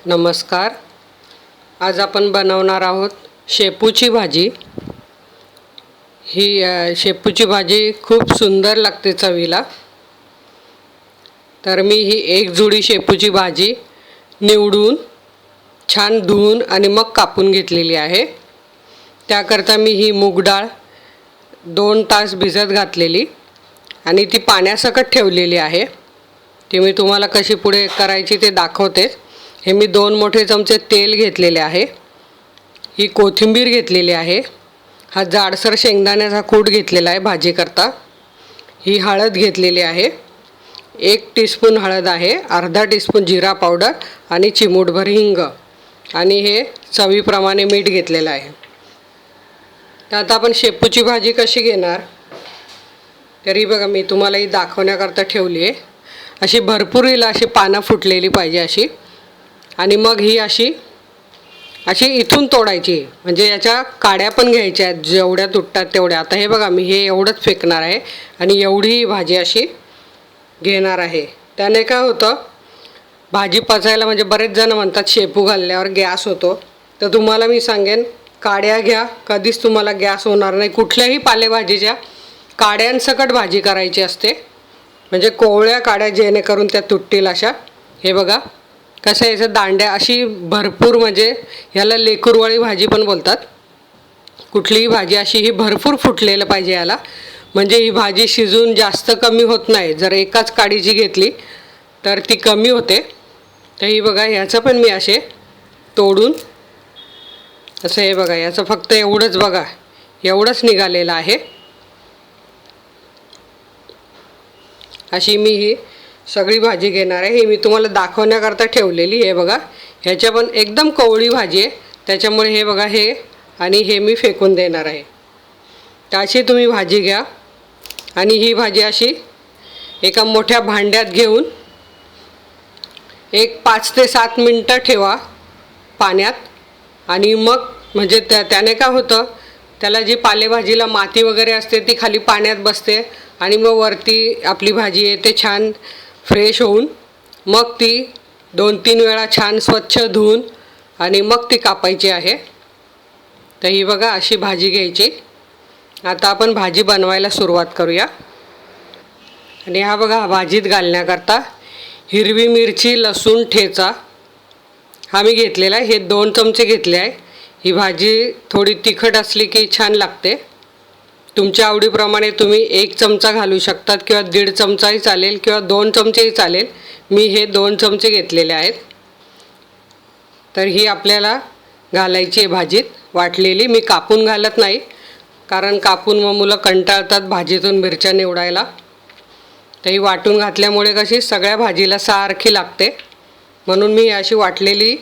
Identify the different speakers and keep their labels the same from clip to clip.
Speaker 1: नमस्कार. आज आपण बनवणार आहोत शेपूची भाजी. ही शेपूची भाजी खूप सुंदर लागते चवीला. तर मी ही एक जुडी शेपूची भाजी निवडून छान धुवून आणि मग कापून घेतलेली आहे. त्याकरता मी ही मूग डाळ 2 तास भिजत घातलेली आणि ती पाण्यासकट ठेवलेली आहे. ती मी तुम्हाला कशी पुढे करायची ते दाखवते. हे मी 2 मोठे चमचे तेल घेतलेले आहे. ही कोथिंबीर घेतलेली आहे. हा जाडसर शेंगदाण्याचा कूट घेतलेला आहे भाजी करता. ही हळद घेतलेली आहे. 1 टीस्पून हळद आहे, अर्धा टीस्पून जिरा पावडर आणि चिमूटभर हिंग आणि हे चवीप्रमाणे मीठ घेतलेलं आहे. तर आता आपण शेपूची भाजी कशी घेणार, तरी बघा मी तुम्हाला ही दाखवण्याकरता ठेवली आहे. अशी भरपूर हिला अशी पानं फुटलेली पाहिजे अशी. आणि मग ही अशी इथून तोडायची, म्हणजे याच्या काड्या पण घ्यायच्या आहेत जेवढ्या तुटतात तेवढ्या. आता हे बघा मी हे एवढंच फेकणार आहे आणि एवढी ही भाजी अशी घेणार आहे. त्याने काय होतं, भाजी पचायला म्हणजे बरेच जण म्हणतात शेपू घालल्यावर गॅस होतो. तर तुम्हाला मी सांगेन काड्या घ्या, कधीच तुम्हाला गॅस होणार नाही. कुठल्याही पालेभाजीच्या काड्यांसकट भाजी करायची असते, म्हणजे कोवळ्या काड्या जेणेकरून त्या तुटतील अशा. हे बघा कसं याचं दांड्या अशी भरपूर, म्हणजे ह्याला लेकुरवाळी भाजी पण बोलतात. कुठलीही भाजी अशी ही भरपूर फुटलेलं पाहिजे याला, म्हणजे ही भाजी शिजून जास्त कमी होत नाही. जर एकाच काडीची घेतली तर ती कमी होते. तर ही बघा ह्याचं पण मी असे तोडून असं, हे बघा याचं फक्त एवढंच बघा एवढंच निघालेलं आहे. अशी मी ही सगळी भाजी घेणार आहे. ही मी तुम्हाला दाखवण्याकरता ठेवलेली. हे बघा ह्याच्या पण एकदम कोवळी भाजी आहे, त्याच्यामुळे हे बघा हे आणि हे मी फेकून देणार आहे. तर अशी तुम्ही भाजी घ्या आणि ही भाजी अशी एका मोठ्या भांड्यात घेऊन एक 5 ते 7 मिनटं ठेवा पाण्यात. आणि मग म्हणजे त्याने काय होतं, त्याला जी पालेभाजीला माती वगैरे असते ती खाली पाण्यात बसते आणि मग वरती आपली भाजी येते छान फ्रेश होऊन. मग ती 2-3 वेळा छान स्वच्छ धुवून आणि मग ती कापायची आहे. तर ही बघा अशी भाजी घ्यायची. आता आपण भाजी बनवायला सुरुवात करूया. आणि हा बघा भाजीत घालण्याकरता हिरवी मिरची, लसूण ठेचा हा मी घेतलेला आहे. हे 2 चमचे घेतले आहे. ही भाजी थोडी तिखट असली की छान लागते. तुमच्या आवडीप्रमाणे तुम्ही 1 चमचा घालू शकतात किंवा 1.5 चमचाही चालेल किंवा 2 चमचेही चालेल. मी हे 2 चमचे घेतलेले आहेत. तर ही आपल्याला घालायची आहे भाजीत वाटलेली. मी कापून घालत नाही, कारण कापून मग मुलं कंटाळतात भाजीतून मिरच्या निवडायला. तर ही वाटून घातल्यामुळे कशी सगळ्या भाजीला सारखी लागते, म्हणून मी अशी वाटलेली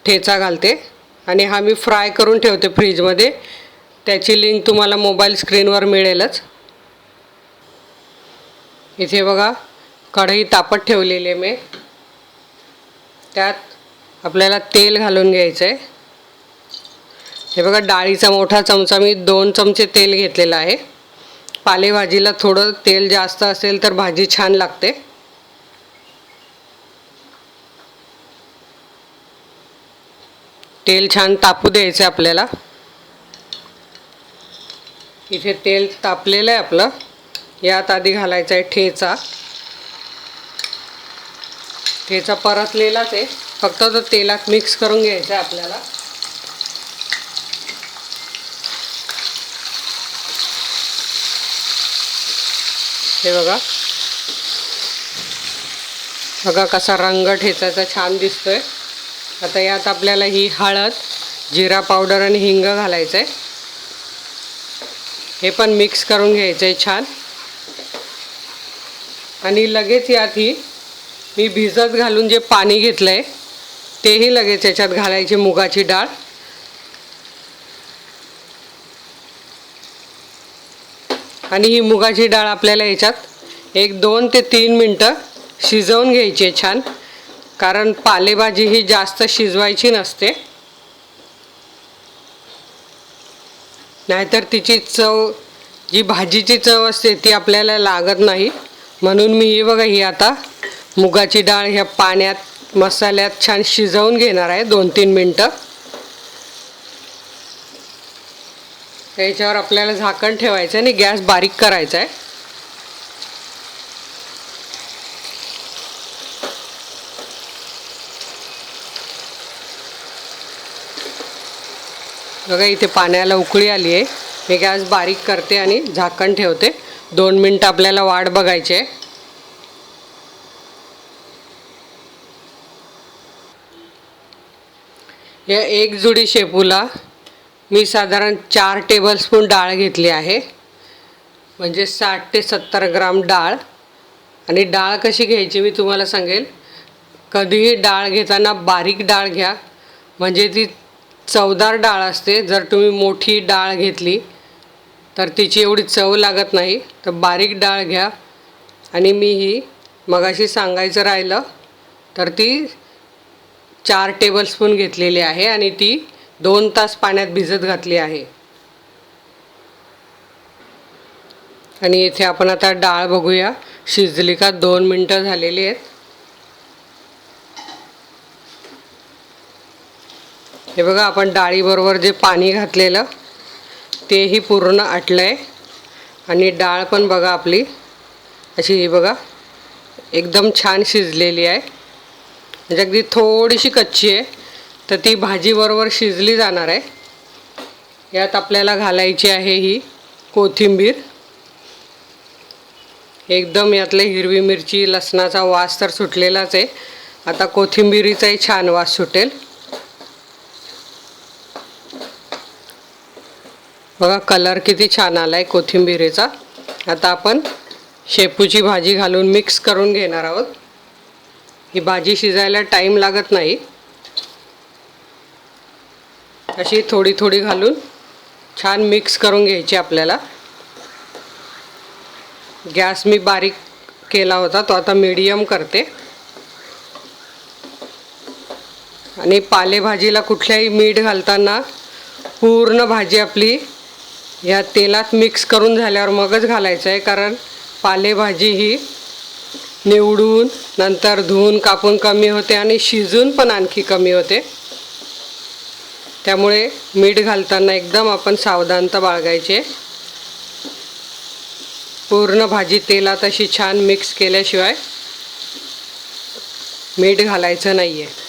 Speaker 1: ठेचा घालते. आणि हा मी फ्राय करून ठेवते फ्रीजमध्ये. त्याची लिंक तुम्हाला मोबाईल स्क्रीनवर मिळेलच. इथे बघा कढई तापत ठेवलेली आहे मी. त्यात आपल्याला तेल घालून घ्यायचं आहे. हे बघा डाळीचा मोठा चमचा मी 2 चमचे तेल घेतलेलं आहे. पालेभाजीला थोडं तेल जास्त असेल तर भाजी छान लागते. तेल छान तापू द्यायचं आपल्याला. इथे तेल तापलेलं आहे आपलं. यात आधी घालायचा आहे ठेचा. ठेचा परतलेलाच आहे, फक्त तो तेलात मिक्स करून घ्यायचा आहे आपल्याला. हे बघा बघा कसा रंग ठेचाचा छान दिसतोय. आता यात आपल्याला ही हळद, जिरा पावडर आणि हिंग घालायचं आहे. हे पण मिक्स करून घ्यायचं आहे छान. आणि लगेच यात ही मी भिजत घालून जे पाणी घेतलं आहे तेही लगेच याच्यात घालायची मुगाची डाळ. आणि ही मुगाची डाळ आपल्याला याच्यात 1-2 ते 3 मिनटं शिजवून घ्यायची आहे छान, कारण पालेभाजी ही जास्त शिजवायची नसते, नाहीतर तिची चव, जी भाजीची चव असते ती आपल्याला लागत नाही. म्हणून मी ही बघा ही आता मुगाची डाळ ह्या पाण्यात मसाल्यात छान शिजवून घेणार आहे 2-3 मिनटं. याच्यावर आपल्याला झाकण ठेवायचं आहे आणि गॅस बारीक करायचा आहे. बघा इथे पाण्याला उकळी आली आहे. मी गॅस बारीक करते आणि झाकण ठेवते. 2 मिनटं आपल्याला वाट बघायची आहे. या एक जुडी शेपूला मी साधारण 4 टेबलस्पून डाळ घेतली आहे, म्हणजे 60 ते 70 ग्राम डाळ. आणि डाळ कशी घ्यायची मी तुम्हाला सांगेल. कधीही डाळ घेताना बारीक डाळ घ्या, म्हणजे ती चवदार डाळ असते. जर तुम्ही मोठी डाळ घेतली तर तिची एवढी चव लागत नाही. तर बारीक डाळ घ्या. आणि मी ही मगाशी सांगायचं राहिलं तर ती 4 टेबलस्पून घेतलेली आहे आणि ती 2 तास पाण्यात भिजत घातली आहे. आणि इथे आपण आता डाळ बघूया शिजली का. 2 मिनटं झालेली आहेत. हे बघा, आपण डाळीबरोबर जे पाणी घातलेलं तेही पूर्ण आटलं आहे. आणि डाळ पण बघा आपली अशी, ही बघा एकदम छान शिजलेली आहे. म्हणजे अगदी थोडीशी कच्ची आहे, तर ती भाजीबरोबर शिजली जाणार आहे. यात आपल्याला घालायची आहे ही कोथिंबीर. एकदम यातले हिरवी मिरची लसणाचा वास तर सुटलेलाच आहे. आता कोथिंबीरीचाही छान वास सुटेल. बघा कलर किती छान आला आहे कोथिंबीरीचा. आता आपण शेपूची भाजी घालून मिक्स करून घेणार आहोत. ही भाजी शिजायला टाईम लागत नाही. अशी थोडी थोडी घालून छान मिक्स करून घ्यायची आपल्याला. गॅस मी बारीक केला होता, तो आता मीडियम करते. आणि पालेभाजीला कुठल्याही मीठ घालताना पूर्ण भाजी आपली या तेलात मिक्स करून झाल्यावर मगच घालायचं आहे. कारण पालेभाजी ही निवडून नंतर धुवून कापून कमी होते आणि शिजून पण आणखी कमी होते. त्यामुळे मीठ घालताना एकदम आपण सावधानता बाळगायची. पूर्ण भाजी तेलात अशी छान मिक्स केल्याशिवाय मीठ घालायचं नाही आहे.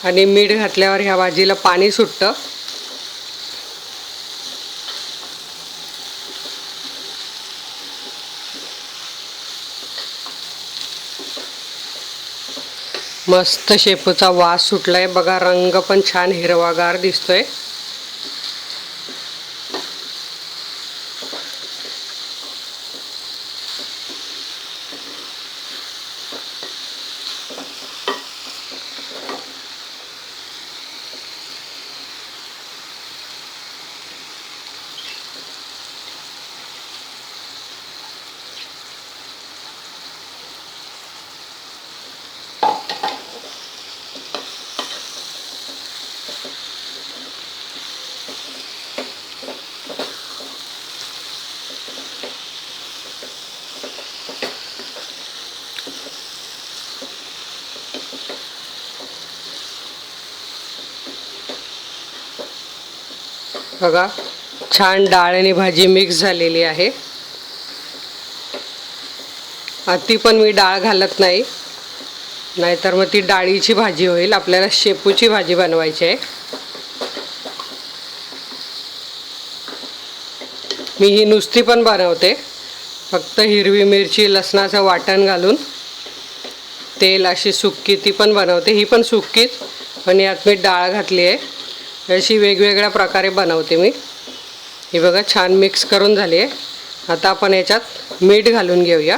Speaker 1: आणि मीठ घातल्यावर ह्या भाजीला पाणी सुटतं. मस्त शेपूचा वास सुटलाय बघा. रंग पण छान हिरवागार दिसतोय. बघा छान डाळ आणि भाजी मिक्स झालेली आहे. अति पण मी डाळ घालत नाही, नाहीतर मग ती डाळीची भाजी होईल. आपल्याला शेपूची भाजी बनवायची आहे. मी ही नुसती पण बनवते, फक्त हिरवी मिरची लसणाचं वाटण घालून तेल अशी सुक्की ती पण बनवते. ही पण सुक्कीच, पण यात मी डाळ घातली आहे. अशी वेगवेगळ्या प्रकारे बनवते मी. ही बघा छान मिक्स करून झाली आहे. आता आपण याच्यात मीठ घालून घेऊया.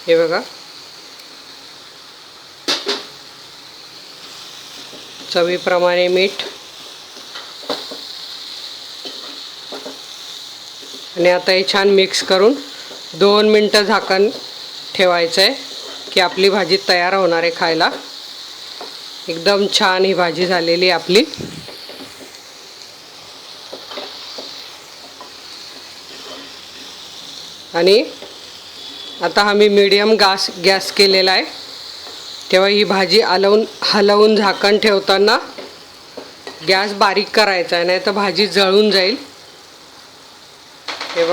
Speaker 1: हे बघा, चवीप्रमाणे मीठ. आणि आता हे छान मिक्स करून 2 मिनटं झाकण ठेवायचं आहे की आपली भाजी तयार होणार आहे खायला. एकदम छान ही भाजी झालेली आपली. आणि आता आम्ही मीडियम गॅस केलेला आहे. तेव्हा ही भाजी हलवून झाकण ठेवताना गॅस बारीक करायचा आहे, नाही तर भाजी जळून जाईल. हे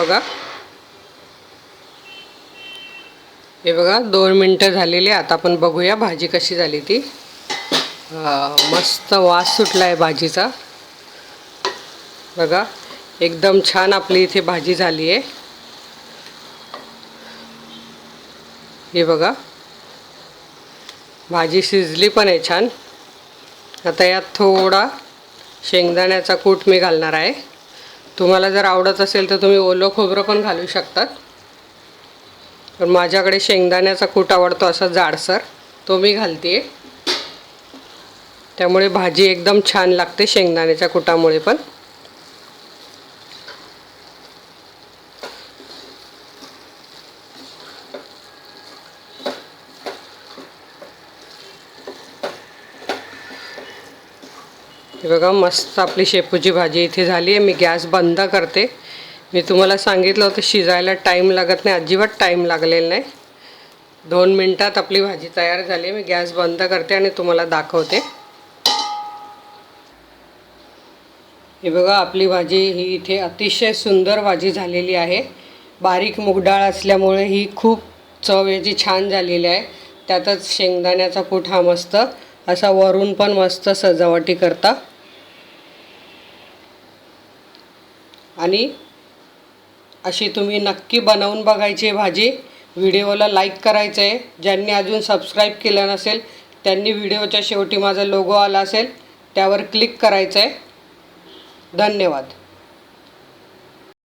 Speaker 1: बघा, 2 मिनटं झालेली. आता आपण बघूया भाजी कशी झाली ती. मस्त वास सुटला आहे भाजीचा. बघा, एकदम छान आपली इथे भाजी झाली आहे. हे बघा, भाजी शिजली पण आहे छान. आता यात थोडा शेंगदाण्याचा कूट मी घालणार आहे. तुम्हाला जर आवडत असेल तर तुम्ही ओलं खोबरं पण घालू शकतात, पण माझ्याकडे शेंगदाण्याचा कूट आवडतो असा जाडसर, तो मी घालते. त्यामुळे भाजी एकदम छान लागते शेंगदाण्याच्या कुटामुळे पण. हे बघा, मस्त आपली शेपूची भाजी इथे झाली आहे. मी गॅस बंद करते. मी तुम्हाला सांगितलं होतं शिजायला टाईम लागत नाही, अजिबात टाईम लागलेला नाही. 2 मिनटात आपली भाजी तयार झाली. मी गॅस बंद करते आणि तुम्हाला दाखवते. हे बघा, आपली भाजी ही इथे अतिशय सुंदर भाजी झालेली आहे. बारीक मूगडाळ असल्यामुळे ही खूप चव याची छान झालेली आहे. त्यातच शेंगदाण्याचा कूट हा मस्त असा वरून पण मस्त सजावटी करता. आणि अशी तुम्ही नक्की बनवून बघायची भाजी. व्हिडिओला लाईक करायचं आहे. ज्यांनी अजून सबस्क्राईब केलं नसेल त्यांनी व्हिडिओच्या शेवटी माझा लोगो आला असेल त्यावर क्लिक करायचं आहे. धन्यवाद.